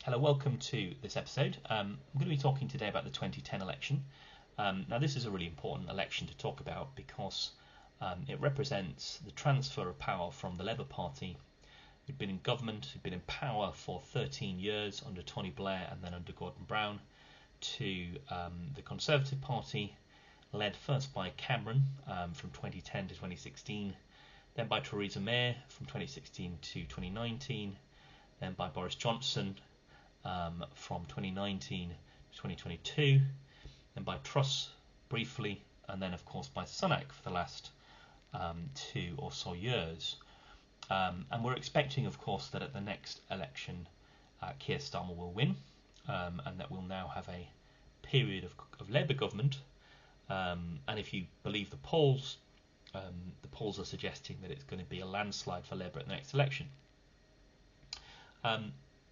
Hello, welcome to this episode. I'm going to be talking today about the 2010 election. Now, this is a really important election to talk about because it represents the transfer of power from the Labour Party, who'd been in government, who'd been in power for 13 years under Tony Blair and then under Gordon Brown, to the Conservative Party, led first by Cameron from 2010 to 2016, then by Theresa May from 2016 to 2019, then by Boris Johnson from 2019 to 2022, then by Truss briefly, and then of course by Sunak for the last 2 or so years. And we're expecting, of course, that at the next election Keir Starmer will win, and that we'll now have a period of Labour government. And if you believe the polls are suggesting that it's going to be a landslide for Labour at the next election.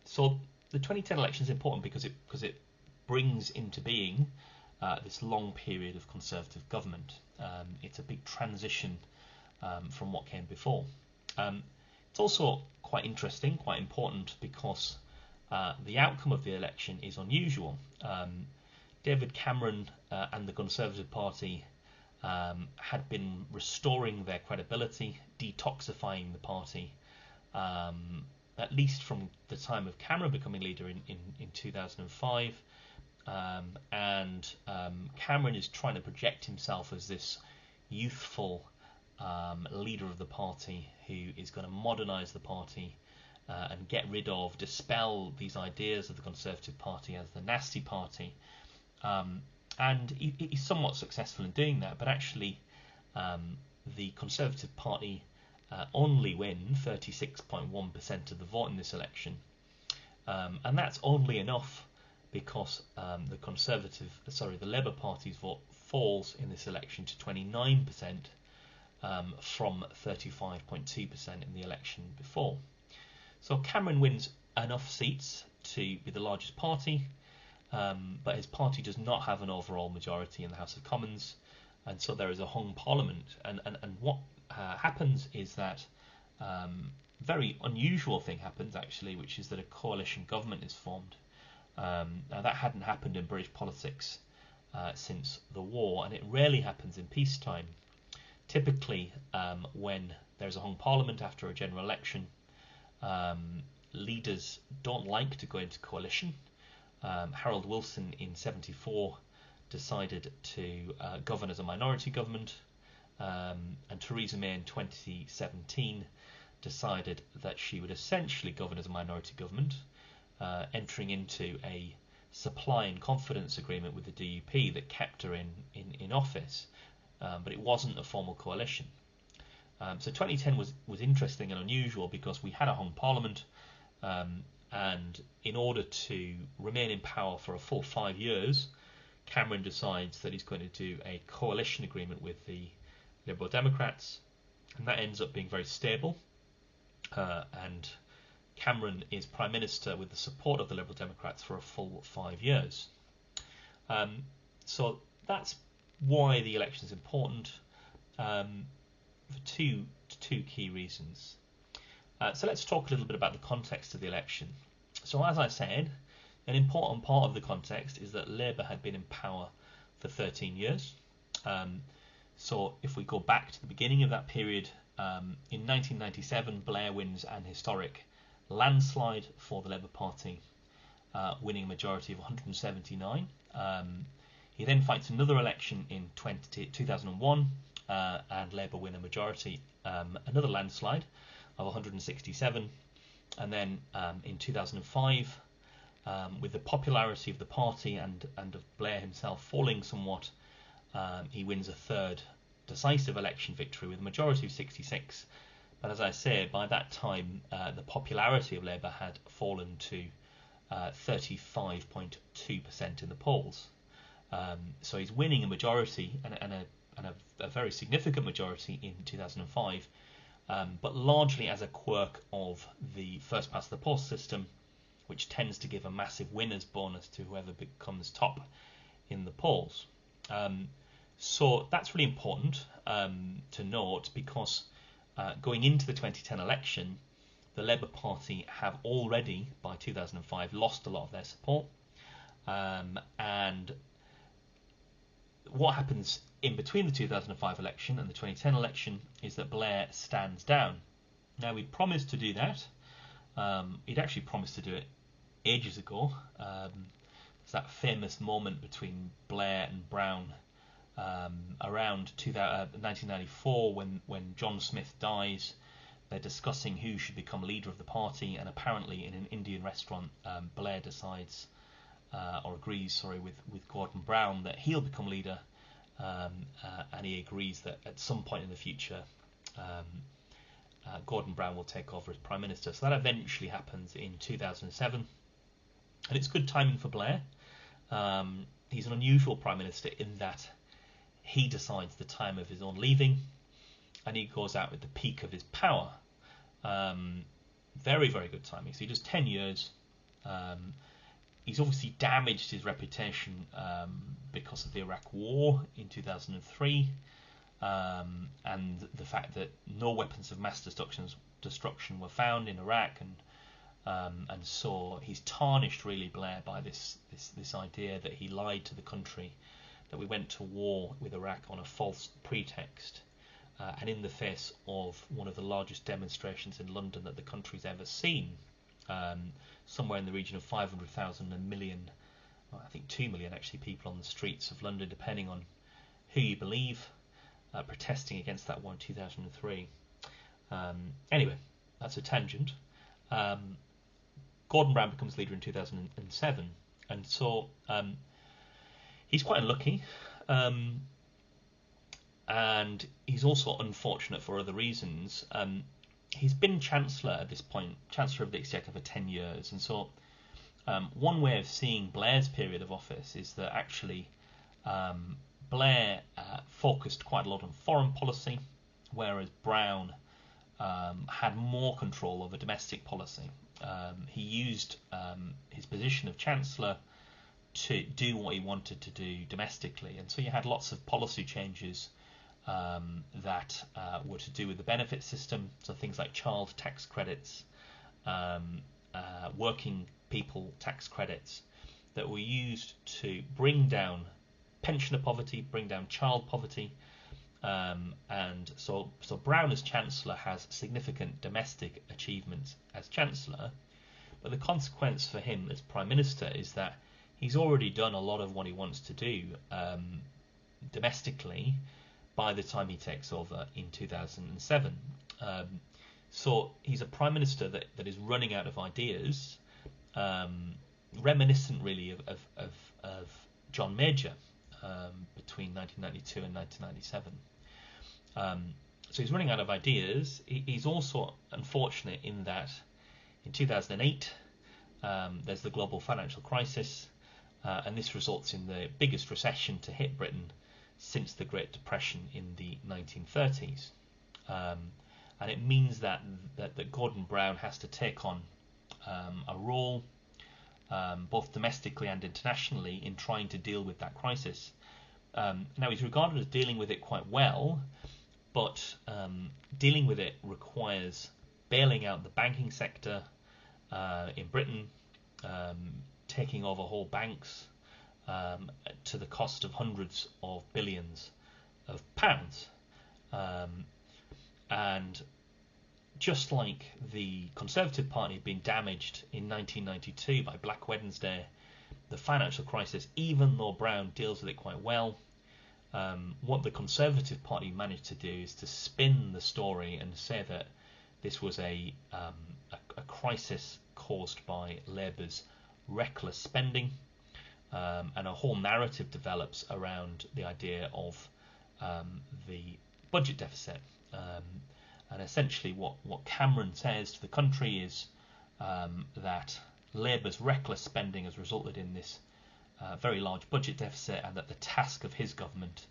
So the 2010 election is important because it brings into being this long period of Conservative government. It's a big transition from what came before. It's also quite interesting, quite important, because the outcome of the election is unusual. David Cameron and the Conservative Party had been restoring their credibility, detoxifying the party, at least from the time of Cameron becoming leader in 2005. And Cameron is trying to project himself as this youthful leader of the party who is going to modernise the party and get rid of, dispel these ideas of the Conservative Party as the nasty party. And he's somewhat successful in doing that, but actually the Conservative Party only win 36.1% of the vote in this election, and that's only enough because the Labour Party's vote falls in this election to 29% from 35.2% in the election before. So Cameron wins enough seats to be the largest party, but his party does not have an overall majority in the House of Commons, and so there is a hung parliament. And what happens is that very unusual thing happens actually, which is that a coalition government is formed. Now that hadn't happened in British politics since the war, and it rarely happens in peacetime. Typically, when there's a hung parliament after a general election, leaders don't like to go into coalition. Harold Wilson in '74 decided to govern as a minority government, and Theresa May in 2017 decided that she would essentially govern as a minority government, entering into a supply and confidence agreement with the DUP that kept her in office, but it wasn't a formal coalition. So 2010 was interesting and unusual because we had a hung parliament, and in order to remain in power for a full 5 years, Cameron decides that he's going to do a coalition agreement with the Liberal Democrats, and that ends up being very stable, and Cameron is Prime Minister with the support of the Liberal Democrats for a full 5 years. So that's why the election is important, for two key reasons. So let's talk a little bit about the context of the election. So as I said, an important part of the context is that Labour had been in power for 13 years. So if we go back to the beginning of that period, in 1997, Blair wins an historic landslide for the Labour Party, winning a majority of 179. He then fights another election in 2001, and Labour win a majority, another landslide of 167. And then in 2005, with the popularity of the party and of Blair himself falling somewhat, he wins a third decisive election victory with a majority of 66. But as I say, by that time, the popularity of Labour had fallen to 35.2% in the polls. So he's winning a majority and a very significant majority in 2005, but largely as a quirk of the first past the post system, which tends to give a massive winner's bonus to whoever becomes top in the polls. So that's really important to note, because going into the 2010 election, the Labour Party have already, by 2005, lost a lot of their support. And what happens in between the 2005 election and the 2010 election is that Blair stands down. Now, he'd promised to do that. He'd actually promised to do it ages ago. It's that famous moment between Blair and Brown around 1994 when John Smith dies. They're discussing who should become leader of the party, and apparently in an Indian restaurant, Blair decides or agrees, with Gordon Brown that he'll become leader, and he agrees that at some point in the future Gordon Brown will take over as Prime Minister. So that eventually happens in 2007, and it's good timing for Blair. He's an unusual Prime Minister in that he decides the time of his own leaving, and he goes out at the peak of his power. Very, very good timing. So he does 10 years. He's obviously damaged his reputation because of the Iraq War in 2003, and the fact that no weapons of mass destruction were found in Iraq, and so he's tarnished really Blair by this idea that he lied to the country, that we went to war with Iraq on a false pretext, and in the face of one of the largest demonstrations in London that the country's ever seen. Somewhere in the region of 500,000, a million, well, I think 2 million actually, people on the streets of London, depending on who you believe, protesting against that war in 2003. Anyway, that's a tangent. Gordon Brown becomes leader in 2007, and so he's quite unlucky, and he's also unfortunate for other reasons. He's been Chancellor at this point, Chancellor of the Exchequer for 10 years, and so one way of seeing Blair's period of office is that actually Blair focused quite a lot on foreign policy, whereas Brown had more control over domestic policy. He used his position of Chancellor to do what he wanted to do domestically, and so you had lots of policy changes that were to do with the benefit system, so things like child tax credits, working people tax credits, that were used to bring down pensioner poverty, bring down child poverty, and so Brown as Chancellor has significant domestic achievements as Chancellor, but the consequence for him as Prime Minister is that he's already done a lot of what he wants to do domestically by the time he takes over in 2007. So he's a Prime Minister that is running out of ideas, reminiscent really of John Major between 1992 and 1997. So he's running out of ideas. He's also unfortunate in that in 2008 there's the global financial crisis, and this results in the biggest recession to hit Britain since the Great Depression in the 1930s, and it means that Gordon Brown has to take on a role both domestically and internationally in trying to deal with that crisis. Now he's regarded as dealing with it quite well, but dealing with it requires bailing out the banking sector in Britain, taking over whole banks, to the cost of hundreds of billions of pounds. And just like the Conservative Party had been damaged in 1992 by Black Wednesday, the financial crisis, even though Brown deals with it quite well, what the Conservative Party managed to do is to spin the story and say that this was a crisis caused by Labour's reckless spending, and a whole narrative develops around the idea of the budget deficit. And essentially what Cameron says to the country is that Labour's reckless spending has resulted in this very large budget deficit, and that the task of his government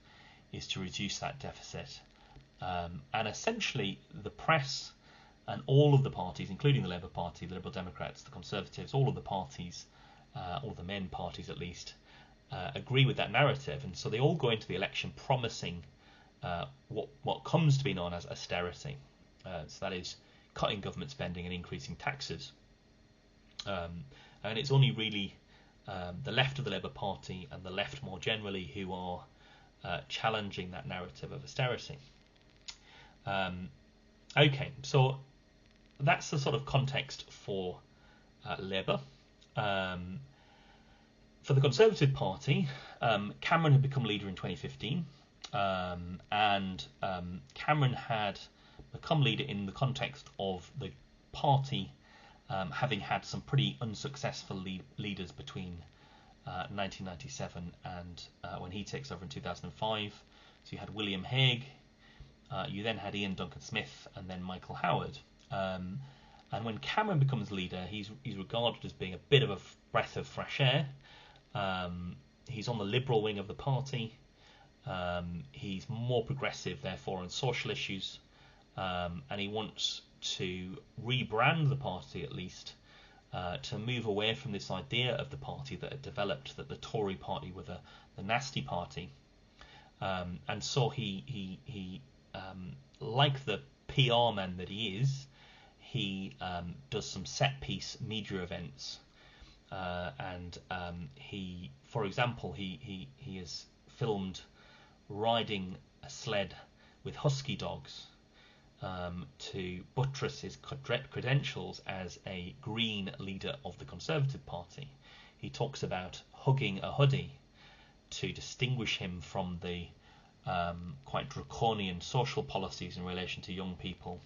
is to reduce that deficit. And essentially the press and all of the parties, including the Labour Party, the Liberal Democrats, the Conservatives, all of the parties, all of the main parties at least, agree with that narrative, and so they all go into the election promising what comes to be known as austerity. So that is cutting government spending and increasing taxes. And it's only really the left of the Labour Party and the left more generally who are challenging that narrative of austerity. Okay, so that's the sort of context for Labour. For the Conservative Party, Cameron had become leader in 2015, and Cameron had become leader in the context of the party having had some pretty unsuccessful leaders between 1997 and when he takes over in 2005. So you had William Hague, you then had Ian Duncan Smith, and then Michael Howard. And when Cameron becomes leader, he's regarded as being a bit of a breath of fresh air. He's on the liberal wing of the party. He's more progressive, therefore, on social issues, and he wants to rebrand the party, at least, to move away from this idea of the party that had developed, that the Tory party were the nasty party. And so he like the PR man that he is, he does some set-piece media events, and he, for example, he has filmed riding a sled with husky dogs to buttress his credentials as a Green leader of the Conservative Party. He talks about hugging a hoodie to distinguish him from the quite draconian social policies in relation to young people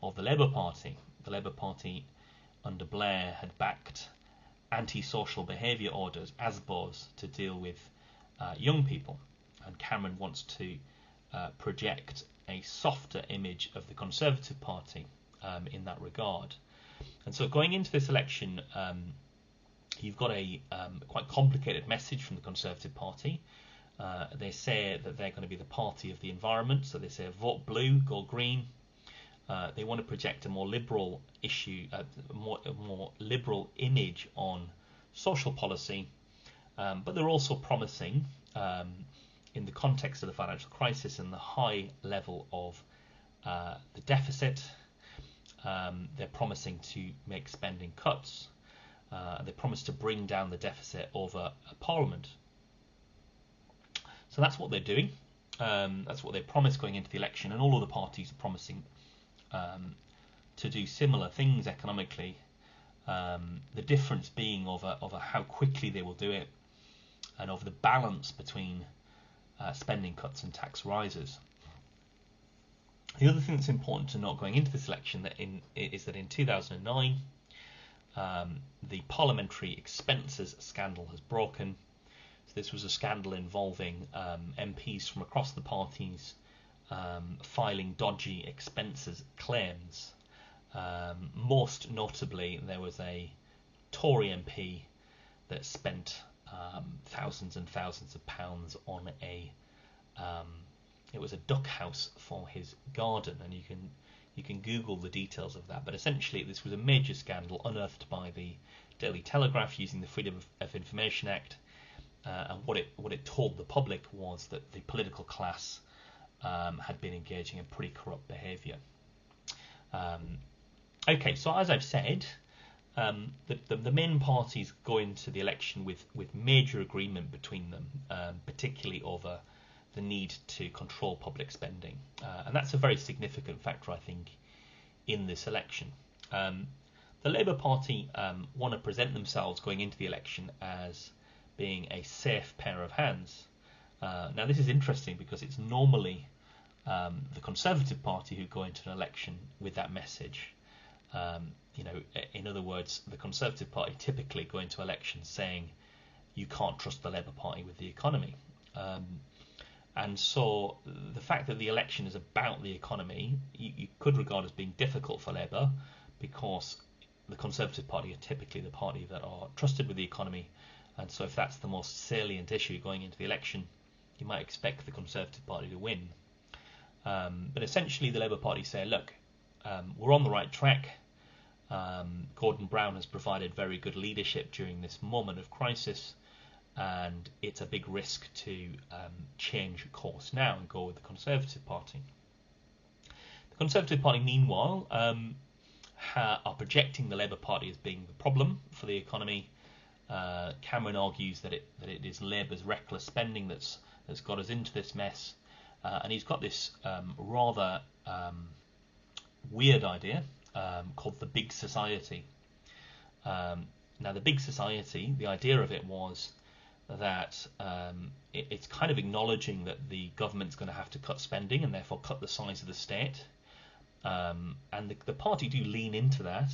of the Labour Party. The Labour Party under Blair had backed anti-social behaviour orders, ASBOs, to deal with young people, and Cameron wants to project a softer image of the Conservative Party in that regard. And so going into this election, you've got a quite complicated message from the Conservative Party. They say that they're going to be the party of the environment, so they say vote blue, go green. They want to project a more liberal issue, a more liberal image on social policy, but they're also promising, in the context of the financial crisis and the high level of the deficit, they're promising to make spending cuts. They promise to bring down the deficit over Parliament. So that's what they're doing. That's what they promised going into the election, and all of the parties are promising to do similar things economically. The difference being over how quickly they will do it, and over the balance between spending cuts and tax rises. The other thing that's important to note going into this election is that in 2009, the Parliamentary expenses scandal has broken. So this was a scandal involving MPs from across the parties filing dodgy expenses claims. Most notably, there was a Tory MP that spent thousands and thousands of pounds on it was a duck house for his garden, and you can Google the details of that. But essentially, this was a major scandal unearthed by the Daily Telegraph using the Freedom of Information Act, and what it told the public was that the political class had been engaging in pretty corrupt behaviour. Okay, so as I've said, the main parties go into the election with major agreement between them, particularly over the need to control public spending. And that's a very significant factor, I think, in this election. The Labour Party want to present themselves going into the election as being a safe pair of hands. Now, this is interesting because it's normally the Conservative Party who go into an election with that message. In other words, the Conservative Party typically go into elections saying you can't trust the Labour Party with the economy. And so the fact that the election is about the economy, you could regard as being difficult for Labour, because the Conservative Party are typically the party that are trusted with the economy. And so if that's the most salient issue going into the election, you might expect the Conservative Party to win. But essentially the Labour Party say, look, we're on the right track. Gordon Brown has provided very good leadership during this moment of crisis, and it's a big risk to change course now and go with the Conservative Party. The Conservative Party, meanwhile, are projecting the Labour Party as being the problem for the economy. Cameron argues that it is Labour's reckless spending that's got us into this mess, and he's got this rather weird idea called the Big Society. Now, the Big Society, the idea of it was that it's kind of acknowledging that the government's going to have to cut spending and therefore cut the size of the state. And the party do lean into that.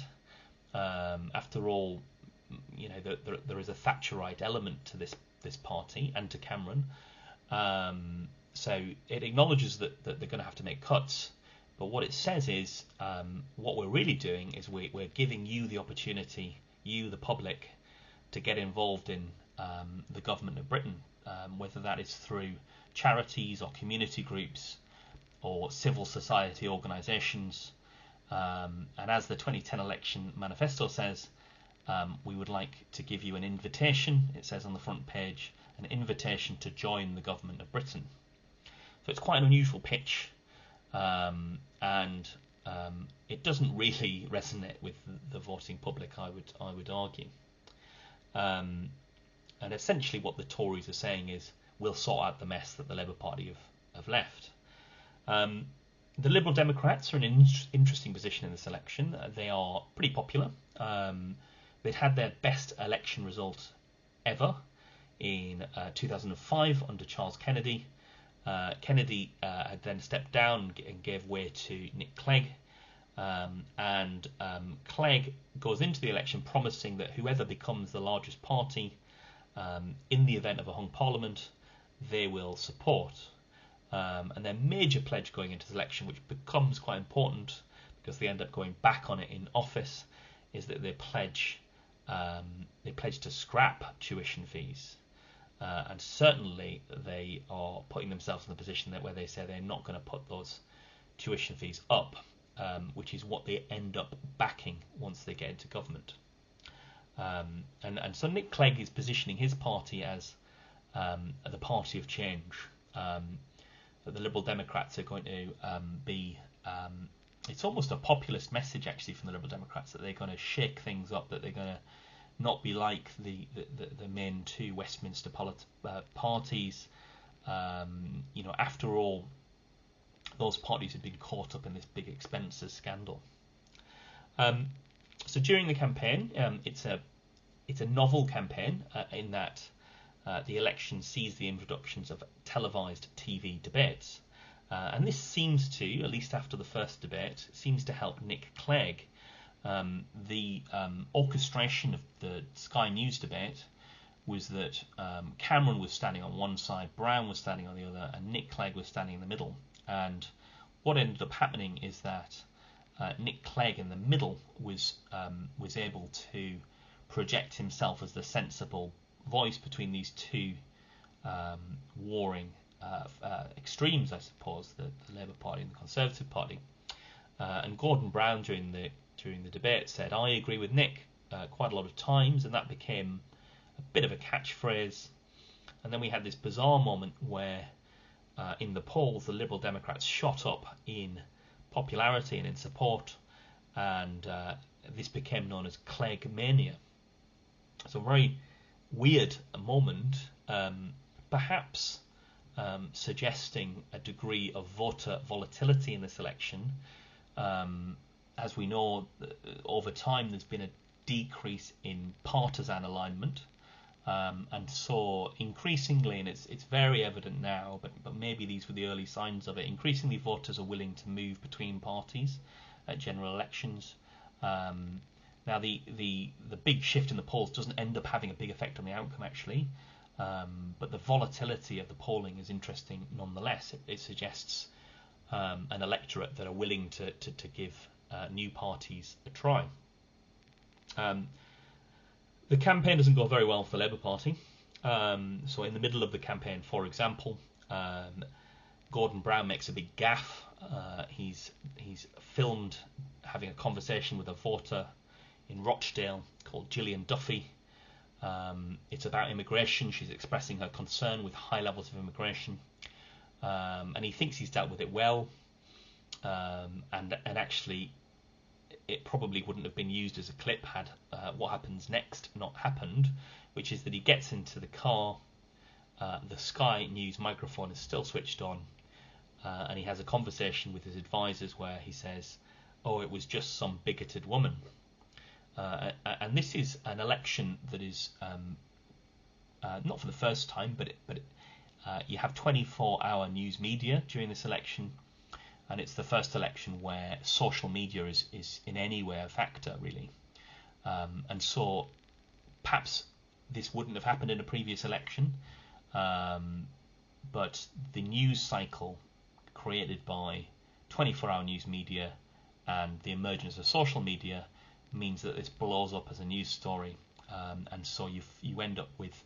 After all, you know, there is a Thatcherite element to this party and to Cameron. So it acknowledges that they're going to have to make cuts. But what it says is, what we're really doing is we're giving you the opportunity, you, the public, to get involved in the government of Britain, whether that is through charities or community groups or civil society organisations. And as the 2010 election manifesto says, we would like to give you an invitation, it says on the front page, an invitation to join the government of Britain. So it's quite an unusual pitch, and it doesn't really resonate with the voting public, I would argue. And essentially what the Tories are saying is, we'll sort out the mess that the Labour Party have left. The Liberal Democrats are in an interesting position in this election. They are pretty popular. They'd had their best election result ever in 2005 under Charles Kennedy. Kennedy had then stepped down and gave way to Nick Clegg. And Clegg goes into the election promising that whoever becomes the largest party in the event of a hung parliament, they will support. And their major pledge going into the election, which becomes quite important because they end up going back on it in office, is that they pledge to scrap tuition fees. And certainly they are putting themselves in the position where they say they're not going to put those tuition fees up, which is what they end up backing once they get into government. And so Nick Clegg is positioning his party as the party of change. That the Liberal Democrats are going to be... it's almost a populist message, actually, from the Liberal Democrats, that they're going to shake things up, that they're going to not be like the main two Westminster parties. You know, after all, those parties have been caught up in this big expenses scandal. So during the campaign, it's a novel campaign in that the election sees the introductions of televised TV debates. And this seems to, at least after the first debate, seems to help Nick Clegg. The orchestration of the Sky News debate was that Cameron was standing on one side, Brown was standing on the other, and Nick Clegg was standing in the middle. And what ended up happening is that Nick Clegg in the middle was able to project himself as the sensible voice between these two warring extremes, I suppose, the Labour Party and the Conservative Party. And Gordon Brown during the debate said, "I agree with Nick," quite a lot of times, and that became a bit of a catchphrase. And then we had this bizarre moment where in the polls the Liberal Democrats shot up in popularity and in support, and this became known as Clegg Mania. So a very weird moment, perhaps suggesting a degree of voter volatility in this election. As we know, over time there's been a decrease in partisan alignment, and so increasingly, and it's very evident now, but maybe these were the early signs of it, increasingly voters are willing to move between parties at general elections. Now the big shift in the polls doesn't end up having a big effect on the outcome, actually, but the volatility of the polling is interesting nonetheless. It suggests an electorate that are willing to give new parties a try. The campaign doesn't go very well for the Labour Party. So in the middle of the campaign, for example, Gordon Brown makes a big gaffe. He's filmed having a conversation with a voter in Rochdale called Gillian Duffy. It's about immigration. She's expressing her concern with high levels of immigration, and he thinks he's dealt with it well. And actually, it probably wouldn't have been used as a clip had what happens next not happened, which is that he gets into the car, the Sky News microphone is still switched on, and he has a conversation with his advisors where he says, "Oh, it was just some bigoted woman." And this is an election that is not for the first time, but you have 24-hour news media during this election, and it's the first election where social media is in any way a factor, really. And so perhaps this wouldn't have happened in a previous election, but the news cycle created by 24-hour news media and the emergence of social media means that this blows up as a news story, and so you end up with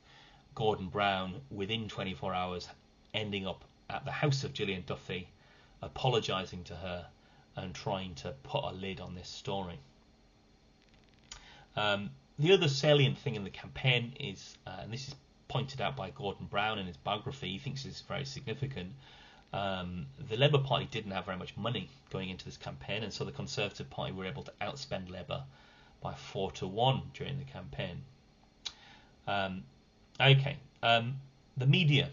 Gordon Brown within 24 hours ending up at the house of Gillian Duffy, apologising to her and trying to put a lid on this story. The other salient thing in the campaign is, and this is pointed out by Gordon Brown in his biography, he thinks this is very significant, the Labour Party didn't have very much money going into this campaign, and so the Conservative Party were able to outspend Labour by 4-1 during the campaign. The media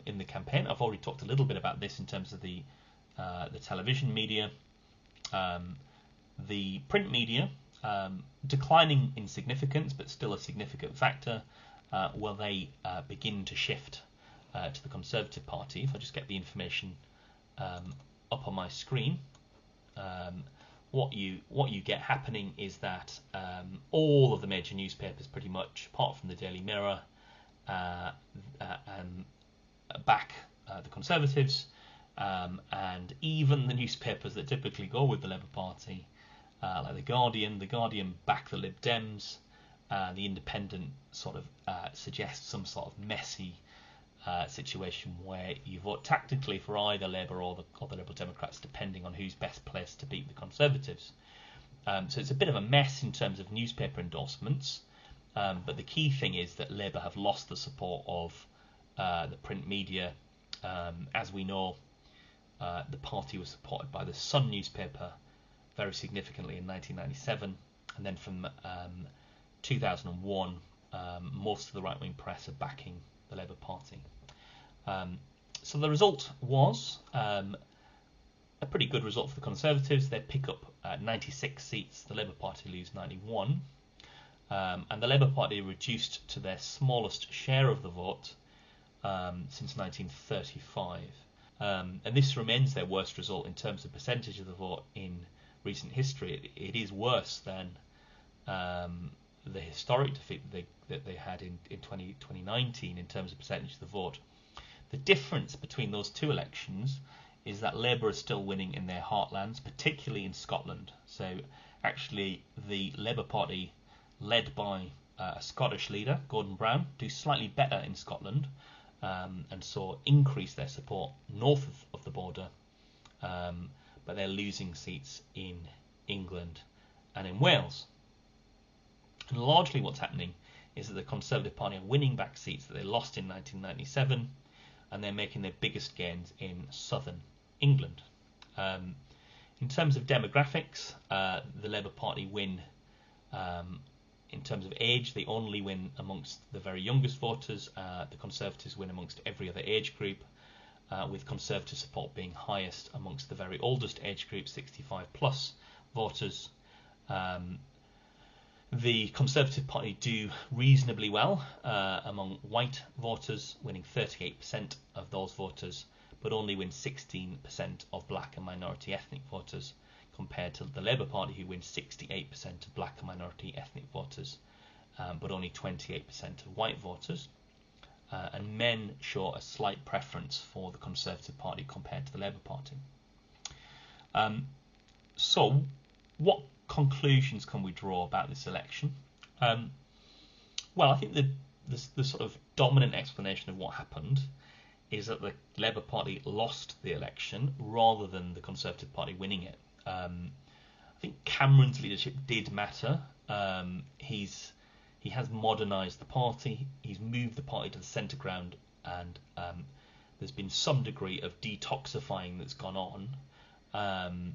in the campaign, I've already talked a little bit about this in terms of the television media. The print media, declining in significance, but still a significant factor, they begin to shift to the Conservative Party. If I just get the information up on my screen, what you get happening is that all of the major newspapers, pretty much, apart from the Daily Mirror, back the Conservatives, and even the newspapers that typically go with the Labour Party, like the Guardian back the Lib Dems. The Independent sort of suggests some sort of messy situation where you vote tactically for either Labour or the Liberal Democrats, depending on who's best placed to beat the Conservatives. So it's a bit of a mess in terms of newspaper endorsements, but the key thing is that Labour have lost the support of the print media. As we know, the party was supported by the Sun newspaper very significantly in 1997, and then from 2001, most of the right-wing press are backing the Labour Party. So the result was a pretty good result for the Conservatives. They pick up 96 seats, the Labour Party lose 91, and the Labour Party reduced to their smallest share of the vote since 1935. And this remains their worst result in terms of percentage of the vote in recent history. It is worse than the historic defeat that they had in 2019 in terms of percentage of the vote. The difference between those two elections is that Labour is still winning in their heartlands, particularly in Scotland. So actually the Labour Party, led by a Scottish leader, Gordon Brown, do slightly better in Scotland, and so increase their support north of the border, but they're losing seats in England and in Wales. And largely what's happening is that the Conservative Party are winning back seats that they lost in 1997, and they're making their biggest gains in southern England. In terms of demographics, the Labour Party win in terms of age. They only win amongst the very youngest voters. The Conservatives win amongst every other age group, with Conservative support being highest amongst the very oldest age group, 65 plus voters. The Conservative Party do reasonably well among white voters, winning 38% of those voters, but only win 16% of black and minority ethnic voters, compared to the Labour Party, who wins 68% of black and minority ethnic voters, but only 28% of white voters. And men show a slight preference for the Conservative Party compared to the Labour Party. So, what conclusions can we draw about this election? Well, I think the sort of dominant explanation of what happened is that the Labour Party lost the election rather than the Conservative Party winning it. I think Cameron's leadership did matter. He has modernised the party. He's moved the party to the centre ground, and there's been some degree of detoxifying that's gone on.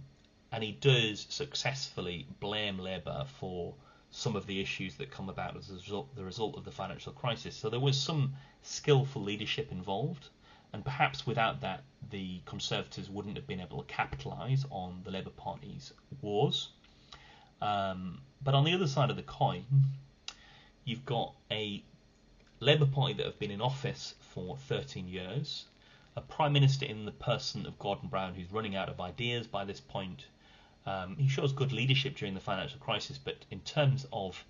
and he does successfully blame Labour for some of the issues that come about as the result of the financial crisis. So there was some skillful leadership involved, and perhaps without that, the Conservatives wouldn't have been able to capitalise on the Labour Party's woes. But on the other side of the coin, you've got a Labour Party that have been in office for 13 years, a Prime Minister in the person of Gordon Brown who's running out of ideas by this point. He shows good leadership during the financial crisis, but in terms of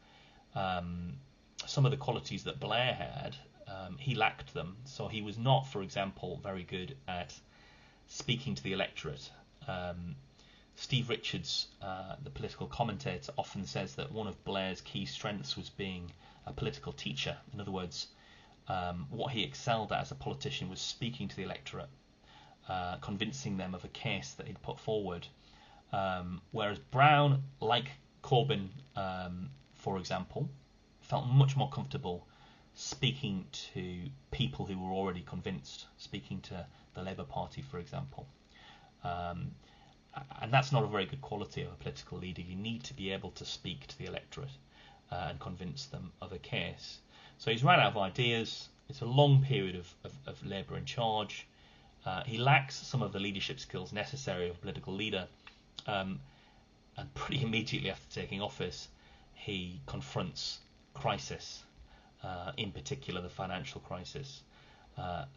some of the qualities that Blair had, he lacked them. So he was not, for example, very good at speaking to the electorate. Steve Richards, the political commentator, often says that one of Blair's key strengths was being a political teacher. In other words, what he excelled at as a politician was speaking to the electorate, convincing them of a case that he'd put forward. Whereas Brown, like Corbyn, for example, felt much more comfortable speaking to people who were already convinced, speaking to the Labour Party, for example. And that's not a very good quality of a political leader. You need to be able to speak to the electorate and convince them of a case. So he's run out of ideas. It's a long period of Labour in charge. He lacks some of the leadership skills necessary of a political leader. And pretty immediately after taking office, he confronts crisis, in particular the financial crisis.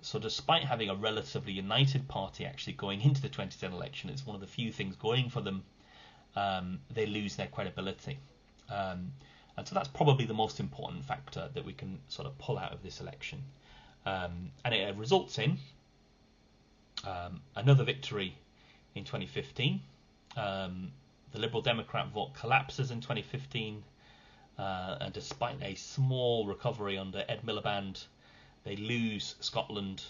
So despite having a relatively united party actually going into the 2010 election, it's one of the few things going for them, they lose their credibility. And so that's probably the most important factor that we can sort of pull out of this election. And it results in another victory in 2015. The Liberal Democrat vote collapses in 2015, and despite a small recovery under Ed Miliband, they lose Scotland.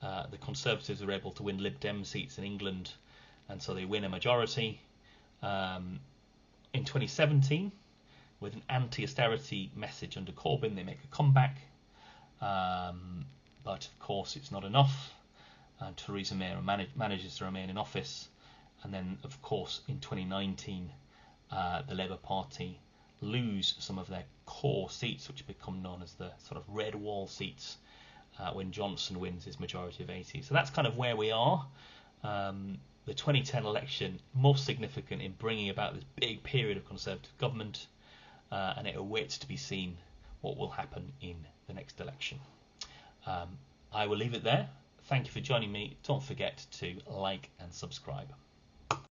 The Conservatives are able to win Lib Dem seats in England, and so they win a majority. In 2017, with an anti-austerity message under Corbyn, they make a comeback. But of course, it's not enough. Theresa May manages to remain in office. And then, of course, in 2019, the Labour Party lose some of their core seats, which become known as the sort of red wall seats, when Johnson wins his majority of 80. So that's kind of where we are. The 2010 election, most significant in bringing about this big period of Conservative government, and it awaits to be seen what will happen in the next election. I will leave it there. Thank you for joining me. Don't forget to like and subscribe.